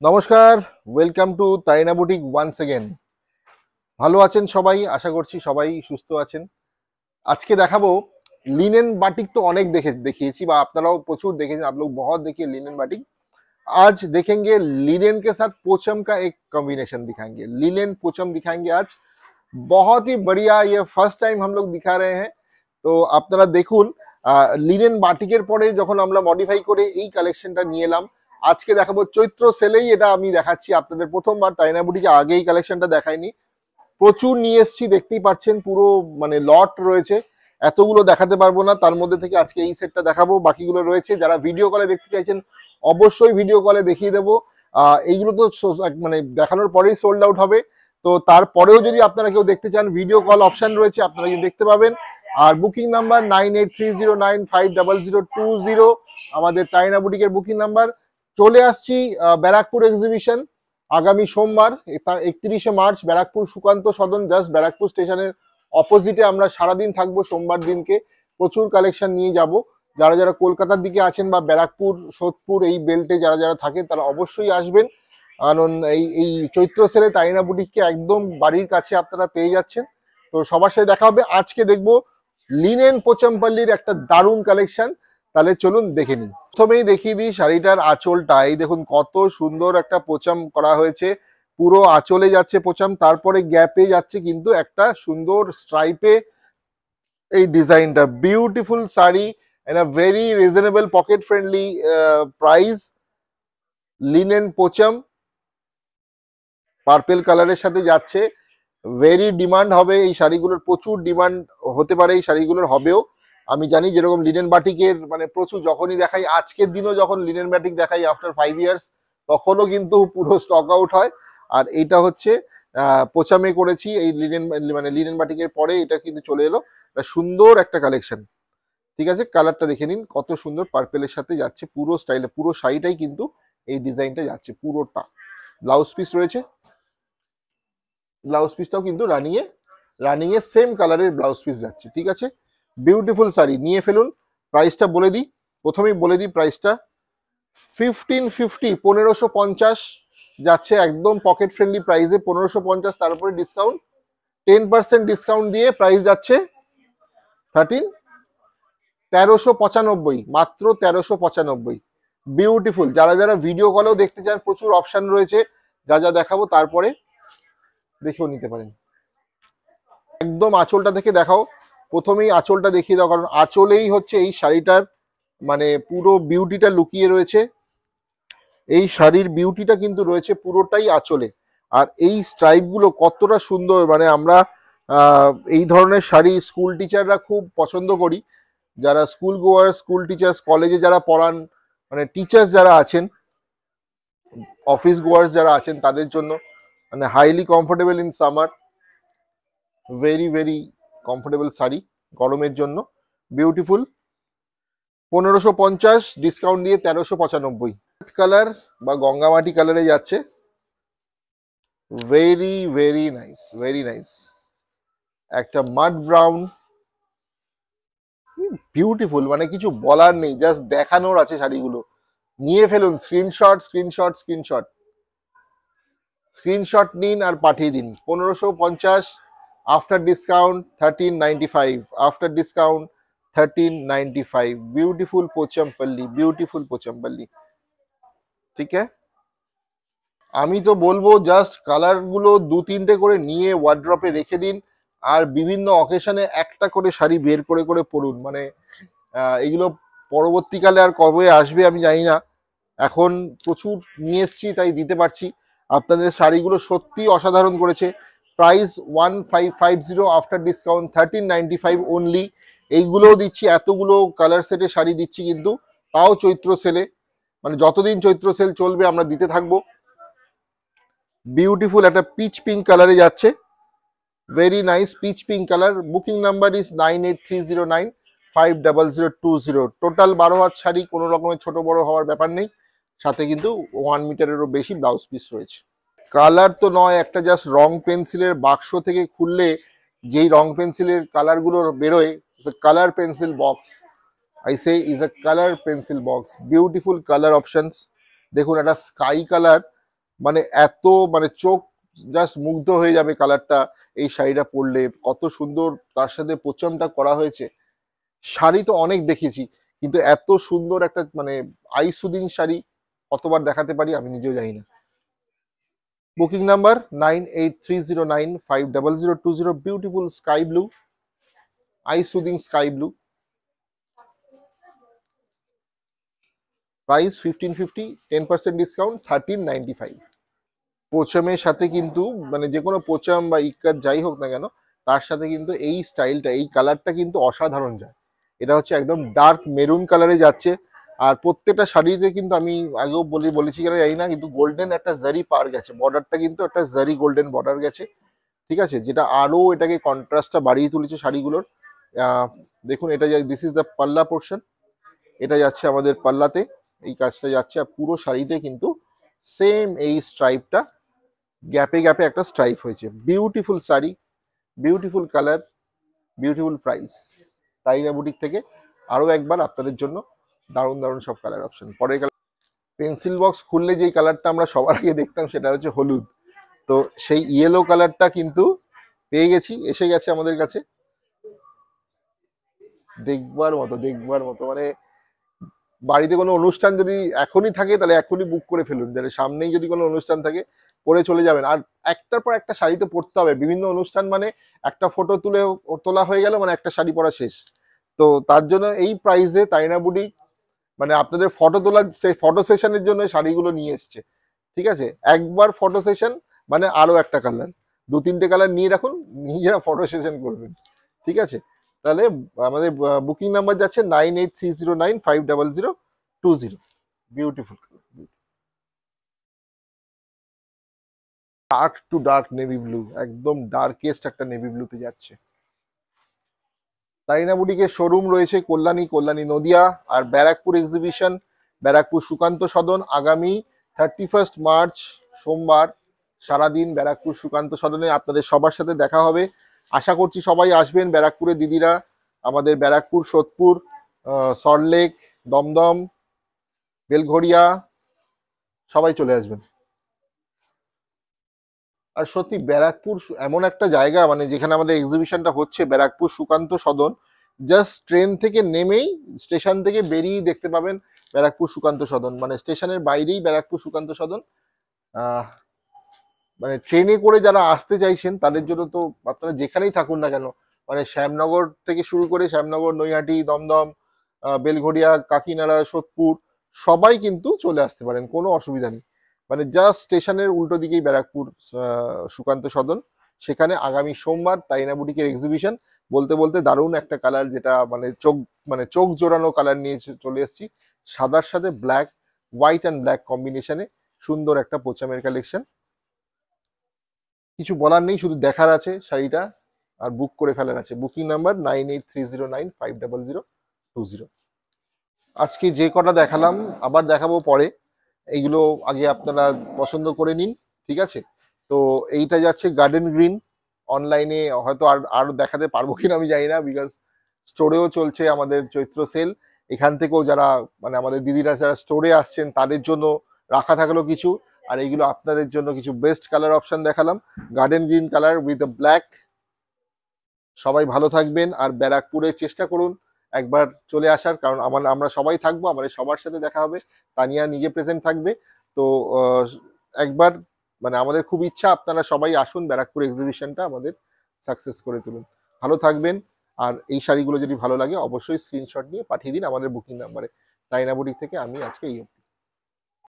নমস্কার, welcome to তাইনা boutique once again. ভালো আছেন সবাই, আশা করছি সবাই সুস্থ আছেন। আজকে দেখাবো লিনেন বাটিক। তো অনেক দেখিয়েছি বা আপনারাও প্রচুর देखेছেন, आप लोग बहुत देखिए लिनन बाटिक। आज देखेंगे लिनेन के साथ पोचम का एक कॉम्बिनेशन दिखाएंगे, लिनेन पोचम दिखाएंगे आज। बहुत ही बढ़िया, ये फर्स्ट टाइम हम लोग दिखा रहे हैं। তো আপনারা দেখুন, লিনেন বাটিকের পরে যখন আমরা মডিফাই করে এই কালেকশনটা নিয়ে এলাম, আজকে দেখাবো চৈত্র সেলেই এটা আমি দেখাচ্ছি আপনাদের প্রথমবার। তাইনা বুটিকে আগে এই কালেকশনটা দেখাইনি, প্রচুর নিয়ে এসেছি, দেখতেই পাচ্ছেন পুরো মানে লট রয়েছে। এতগুলো দেখাতে পারবো না, তার মধ্যে থেকে আজকে এই সেটটা দেখাবো, বাকিগুলো রয়েছে। যারা ভিডিও কলে দেখতে চাইছেন অবশ্যই ভিডিও কলে দেখিয়ে দেবো। এইগুলো তো মানে দেখানোর পরেই সোল্ড আউট হবে, তো তারপরেও যদি আপনারা কেউ দেখতে চান ভিডিও কল অপশন রয়েছে, আপনারা কিন্তু দেখতে পাবেন। আর বুকিং নাম্বার 9830950020 আমাদের তাইনা বুটিকের বুকিং নাম্বার। চলে আসছি ব্যারাকপুর এক্সিবিশন আগামী সোমবার 31শে মার্চ, ব্যারাকপুর সুকান্ত সদন, জাস্ট ব্যারাকপুর স্টেশনের অপোজিটে আমরা সারাদিন থাকবো। সোমবার দিনকে প্রচুর কালেকশন নিয়ে যাব। যারা যারা কলকাতার দিকে আছেন বা ব্যারাকপুর সোদপুর এই বেল্টে যারা যারা থাকেন তারা অবশ্যই আসবেন, কারণ এই চৈত্র সেলে তাইনা বুটিককে একদম বাড়ির কাছে আপনারা পেয়ে যাচ্ছেন। তো সবার সাথে দেখা হবে। আজকে দেখবো লিনেন পোচমপল্লির একটা দারুণ কালেকশন, তাহলে চলুন দেখে নিই। প্রথমেই দেখিয়ে দিই শাড়িটার আঁচলটা। এই দেখুন কত সুন্দর একটা পোচাম করা হয়েছে, পুরো আঁচলে যাচ্ছে পোচাম, তারপরে গ্যাপে যাচ্ছে কিন্তু একটা সুন্দর স্ট্রাইপে এই ডিজাইনটা। Beautiful sari and a very reasonable pocket friendly price. Linen পোচাম পার্পেল কালারের সাথে যাচ্ছে, ভেরি ডিমান্ড হবে এই শাড়িগুলোর, প্রচুর ডিমান্ড হতে পারে এই শাড়িগুলোর, হবেও আমি জানি। যেরকম লিনেন বাটিকের মানে প্রচুর যখনই দেখাই, আজকের দিনও যখন লিনেন বাটিক দেখাই আফটার 5 ইয়ার্স, তখনও কিন্তু পুরো স্টক আউট হয়। আর এইটা হচ্ছে পোচামে করেছি এই লিনেন, মানে লিনেন বাটিকের পরে এটা কিন্তু চলে এলো। সুন্দর একটা কালেকশন। ঠিক আছে, কালারটা দেখে নিন, কত সুন্দর পার্পেলের সাথে যাচ্ছে পুরো স্টাইলে, পুরো শাড়িটাই কিন্তু এই ডিজাইনটা যাচ্ছে পুরোটা। ব্লাউজ পিস রয়েছে, ব্লাউজ পিসটাও কিন্তু রানিং এ সেম কালারের ব্লাউজ পিস যাচ্ছে। ঠিক আছে, বিউটিফুল শাড়ি, নিয়ে ফেলুন। প্রাইসটা বলে দিই, প্রথমেই বলে দিই প্রাইসটা 1550, 1550 যাচ্ছে একদম পকেট ফ্রেন্ডলি প্রাইসে, 1550। তারপরে ডিসকাউন্ট 10% ডিসকাউন্ট দিয়ে প্রাইস যাচ্ছে 1395, মাত্র 1395। বিউটিফুল। যারা যারা ভিডিও কলেও দেখতে চান প্রচুর অপশন রয়েছে, যা যা দেখাবো তারপরে দেখেও নিতে পারেন। একদম আঁচলটা থেকে দেখাও, প্রথমেই আঁচলটা দেখিয়ে দাও, কারণ আঁচলেই হচ্ছে এই শাড়িটার মানে পুরো বিউটিটা লুকিয়ে রয়েছে। এই শাড়ির বিউটিটা কিন্তু রয়েছে পুরোটাই আঁচলে। আর এই স্ট্রাইপ গুলো কতটা সুন্দর, মানে আমরা এই ধরনের শাড়ি স্কুল টিচাররা খুব পছন্দ করি। যারা স্কুল গোয়ার, স্কুল টিচার্স, কলেজে যারা পড়ান, মানে টিচার্স যারা আছেন, অফিস গোয়ার্স যারা আছেন, তাদের জন্য মানে highly comfortable in summer, very very comfortable sari গরমের জন্য। বিউটিফুল। 1550 ডিসকাউন্ট দিয়ে 1395। কালার বা গঙ্গামাটি কালারে যাচ্ছে, very very nice, very nice. একটা মাড ব্রাউন, বিউটিফুল, মানে কিছু বলার নেই, জাস্ট দেখানোর আছে শাড়িগুলো। নিয়ে ফেলুন, স্ক্রিনশট স্ক্রিনশট স্ক্রিনশট স্ক্রিনশট নিন আর পাঠিয়ে দিন। 1550, after discount 1395, after discount 1395। Beautiful Pochampally, beautiful Pochampally. ঠিক আছে, আমি তো বলবো জাস্ট কালার গুলো দু তিনটে করে নিয়ে ওয়ার্ড্রপে রেখে দিন, আর বিভিন্ন অকেশনে একটা করে শাড়ি বের করে করে পরুন। মানে এগুলো পরবর্তীকালে আর কবে আসবে আমি জানি না, এখন প্রচুর নিয়ে এসছি তাই দিতে পারছি। আপনাদের শাড়িগুলো সত্যি অসাধারণ করেছে। Price 1550, after discount 1395 only. এইগুলোও দিচ্ছি, এতগুলো কালার সেটে শাড়ি দিচ্ছি কিন্তু, তাও চৈত্র সেলে, মানে যতদিন চৈত্র সেল চলবে আমরা দিতে থাকবো। বিউটিফুল একটা পিচ পিঙ্ক কালারে যাচ্ছে, very nice pitch pink colour. Booking number is 9830950020। Total 12 হাত শাড়ি, কোনো রকমের ছোট বড় হওয়ার ব্যাপার নেই, সাথে কিন্তু 1 মিটারেরও বেশি ব্লাউজ পিস রয়েছে। কালার তো নয়, একটা জাস্ট রং পেন্সিলের বাক্স থেকে খুললে যেই রং পেন্সিলের কালারগুলো বেরোয়, colour pencil box, I say is a colour pencil box. Beautiful colour options. দেখুন একটা স্কাই কালার, মানে এত মানে চোখ জাস্ট মুগ্ধ হয়ে যাবে কালারটা এই শাড়িটা পরলে, কত সুন্দর তার সাথে পোচামটা করা হয়েছে। শাড়ি তো অনেক দেখেছি, কিন্তু এত সুন্দর একটা মানে আই সুদিং শাড়ি কতবার দেখাতে পারি আমি নিজেও জানি না। Booking number 9830950020, beautiful sky blue, I soothing sky blue, price 1550, 10% discount 1395। পোচামের সাথে কিন্তু মানে যে কোনো পোচাম বা ইক্কাত যাই হোক না কেন, তার সাথে কিন্তু এই স্টাইলটা, এই কালারটা কিন্তু অসাধারণ যায়। এটা হচ্ছে একদম ডার্ক মেরুন কালারে যাচ্ছে, আর প্রত্যেকটা শাড়িতে কিন্তু আমি আগেও বলেছি কেন জানি না, কিন্তু গোল্ডেন একটা জারি পার গেছে, বর্ডারটা কিন্তু একটা জারি গোল্ডেন বর্ডার গেছে, ঠিক আছে, যেটা আরো এটাকে কন্ট্রাস্টটা বাড়িয়ে তুলেছে শাড়িগুলোর। আহ, দেখুন এটা দিস ইজ দ্য পাল্লা পোর্শন, এটা যাচ্ছে আমাদের পাল্লাতে, এই কাজটা যাচ্ছে, আর পুরো শাড়িতে কিন্তু সেম এই স্ট্রাইপটা, গ্যাপে গ্যাপে একটা স্ট্রাইপ হয়েছে। Beautiful sari, beautiful colour, beautiful price. তাইনা বুটিক থেকে আরো একবার আপনাদের জন্য দারুণ দারুণ সব কালার অপশন। পরের কালার, পেন্সিল বক্স খুললে যেই কালারটা আমরা সবার আগে দেখতাম সেটা হচ্ছে হলুদ, তো সেই ইয়েলো কালারটা কিন্তু পেয়ে গেছি, এসে গেছে আমাদের কাছে। দেখবার মতো, দেখবার মতো, মানে বাড়িতে কোনো অনুষ্ঠান যদি এখনই থাকে তাহলে এখনই বুক করে ফেলুন, যাতে সামনেই যদি কোনো অনুষ্ঠান থাকে পরে চলে যাবেন। আর একটার পর একটা শাড়ি তো পরতে হবে, বিভিন্ন অনুষ্ঠান মানে একটা ফটো তোলা হয়ে গেল মানে একটা শাড়ি পরা শেষ। তো তার জন্য এই প্রাইসে তাইনা বুটিক মানে আপনাদের ফটো তোলার সেই ফটো সেশনের জন্য শাড়িগুলো নিয়ে এসছে, ঠিক আছে। একবার ফটো সেশন মানে আরো একটা কালার, দু তিনটে কালার নিয়ে রাখুন, নিজেরা ফটো সেশন করবেন, ঠিক আছে। তাহলে আমাদের বুকিং নাম্বার যাচ্ছে 9830950020। Beautiful, dark to dark navy blue, একদম ডার্কেস্ট একটা নেভি ব্লুতে যাচ্ছে। তাইনা বুটিকের শোরুম রয়েছে কল্যাণী নদিয়া, আর ব্যারাকপুর এক্সিবিশন, ব্যারাকপুর সুকান্ত সদন, আগামী 31 মার্চ সোমবার সারাদিন ব্যারাকপুর সুকান্ত সদনে আপনাদের সবার সাথে দেখা হবে। আশা করছি সবাই আসবেন, ব্যারাকপুরের দিদিরা, আমাদের ব্যারাকপুর, সোদপুর, সল্টলেক, দমদম, বেলঘড়িয়া, সবাই চলে আসবেন। আর সত্যি ব্যারাকপুর এমন একটা জায়গা মানে যেখানে আমাদের এক্সিবিশনটা হচ্ছে, ব্যারাকপুর সুকান্ত সদন, জাস্ট ট্রেন থেকে নেমেই স্টেশন থেকে বেরিয়েই দেখতে পাবেন ব্যারাকপুর সুকান্ত সদন, মানে স্টেশনের বাইরেই ব্যারাকপুর সুকান্ত সদন। আহ মানে ট্রেনে করে যারা আসতে চাইছেন তাদের জন্য তো আপনারা যেখানেই থাকুন না কেন, মানে শ্যামনগর থেকে শুরু করে শ্যামনগর, নৈহাটি, দমদম, বেলঘড়িয়া, কাকিনাড়া, সোদপুর, সবাই কিন্তু চলে আসতে পারেন, কোনো অসুবিধা নেই। মানে জাস্ট স্টেশনের উল্টো দিকেই ব্যারাকপুর সুকান্ত সদন, সেখানে আগামী সোমবার তাইনা বুটিকের এক্সিবিশন। বলতে বলতে দারুণ একটা কালার, যেটা মানে চোখ জোড়ানো কালার নিয়ে চলে এসেছি, সাদার সাথে ব্ল্যাক, হোয়াইট অ্যান্ড ব্ল্যাক কম্বিনেশনে সুন্দর একটা পোচামের কালেকশন। কিছু বলার নেই, শুধু দেখার আছে শাড়িটা, আর বুক করে ফেলার আছে। Booking number 9830950020। আজকে যে কটা দেখালাম আবার দেখাবো পরে, এইগুলো আগে আপনারা পছন্দ করে নিন, ঠিক আছে। তো এইটা যাচ্ছে গার্ডেন গ্রিন, অনলাইনে হয়তো আরো দেখাতে পারবো কিনা আমি জানি না, বিকজ স্টোরেও চলছে আমাদের চৈত্র সেল। এখান থেকেও যারা মানে আমাদের দিদিরা যারা স্টোরে আসছেন তাদের জন্য রাখা থাকলো কিছু, আর এইগুলো আপনাদের জন্য কিছু বেস্ট কালার অপশন দেখালাম, garden green colour with black. সবাই ভালো থাকবেন, আর ব্যারাকপুরে চেষ্টা করুন একবার চলে আসার, কারণ আমরা সবাই থাকবো, আমাদের সবার সাথে দেখা হবে, তানিয়া নিজে প্রেজেন্ট থাকবে। তো একবার মানে আমাদের খুব ইচ্ছা আপনারা সবাই আসুন, ব্যারাকপুর এক্সিবিশনটা আমাদের সাকসেস করে তুলুন। ভালো থাকবেন, আর এই শাড়িগুলো যদি ভালো লাগে অবশ্যই স্ক্রিনশট নিয়ে পাঠিয়ে দিন আমাদের বুকিং নাম্বারে। তাইনা বুটিক থেকে আমি আজকে এই